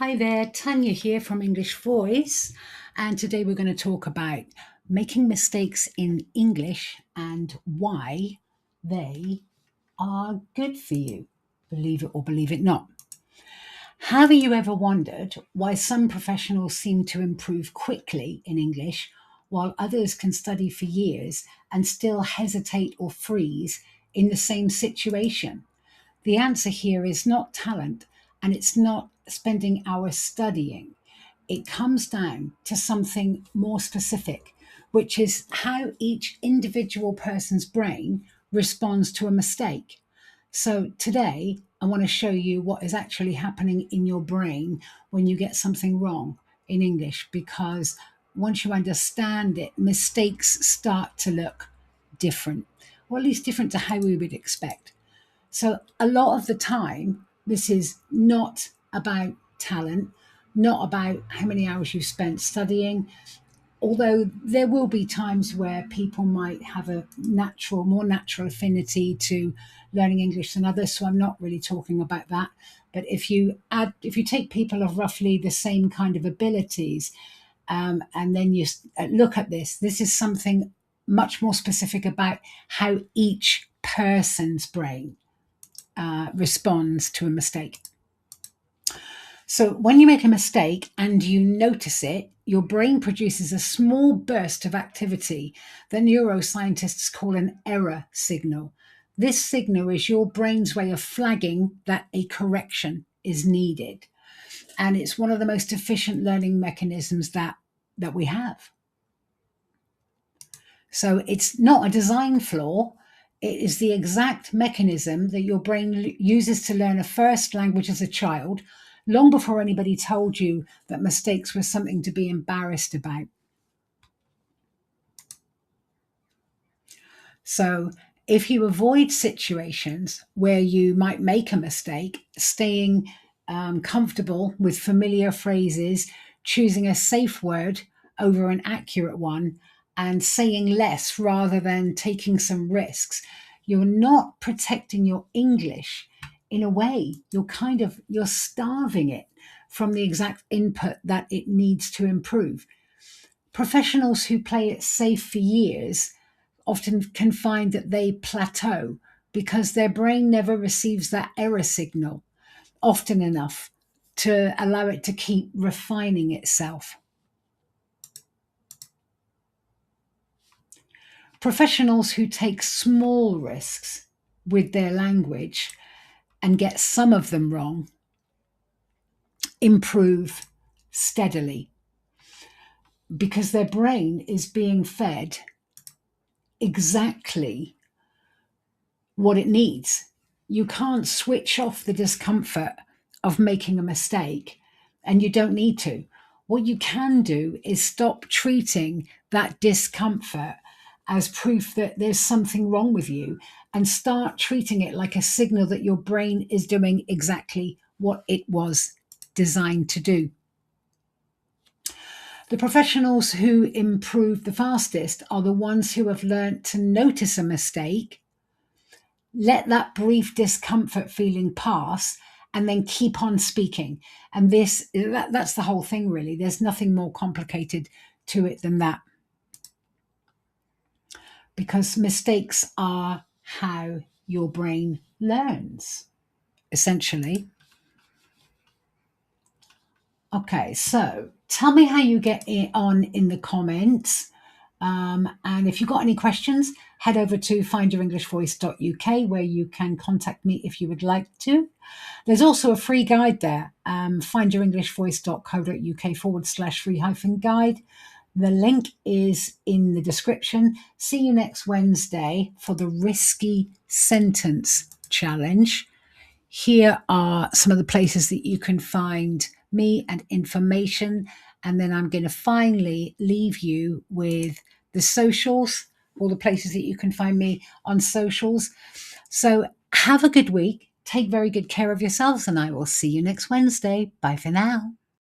Hi there, Tanya here from English Voice, and today we're going to talk about making mistakes in English and why they are good for you, believe it or believe it not. Have you ever wondered why some professionals seem to improve quickly in English while others can study for years and still hesitate or freeze in the same situation? The answer here is not talent, and it's not spending hours studying. It comes down to something more specific, which is how each individual person's brain responds to a mistake. So today, I want to show you what is actually happening in your brain when you get something wrong in English, because once you understand it, mistakes start to look different, or at least different to how we would expect. So a lot of the time, this is not about talent, not about how many hours you've spent studying, although there will be times where people might have a more natural affinity to learning English than others. So I'm not really talking about that. But if you take people of roughly the same kind of abilities, and then you look at this is something much more specific about how each person's brain responds to a mistake. So when you make a mistake and you notice it, your brain produces a small burst of activity that neuroscientists call an error signal. This signal is your brain's way of flagging that a correction is needed. And it's one of the most efficient learning mechanisms that we have. So it's not a design flaw. It is the exact mechanism that your brain uses to learn a first language as a child, long before anybody told you that mistakes were something to be embarrassed about. So if you avoid situations where you might make a mistake, staying comfortable with familiar phrases, choosing a safe word over an accurate one, and saying less rather than taking some risks, you're not protecting your English. In a way, you're starving it from the exact input that it needs to improve. Professionals who play it safe for years often can find that they plateau because their brain never receives that error signal often enough to allow it to keep refining itself. Professionals who take small risks with their language and get some of them wrong improve steadily because their brain is being fed exactly what it needs. You can't switch off the discomfort of making a mistake, and you don't need to. What you can do is stop treating that discomfort as proof that there's something wrong with you and start treating it like a signal that your brain is doing exactly what it was designed to do. The professionals who improve the fastest are the ones who have learned to notice a mistake, let that brief discomfort feeling pass, and then keep on speaking. And that's the whole thing, really. There's nothing more complicated to it than that. Because mistakes are how your brain learns, essentially. Okay, so tell me how you get on in the comments. And if you've got any questions, head over to FindYourEnglishVoice.uk, where you can contact me if you would like to. There's also a free guide there, FindYourEnglishVoice.co.uk/free-guide. The link is in the description. See you next Wednesday for the Risky Sentence Challenge. Here are some of the places that you can find me and information. And then I'm going to finally leave you with the socials, all the places that you can find me on socials. So have a good week. Take very good care of yourselves, and I will see you next Wednesday. Bye for now.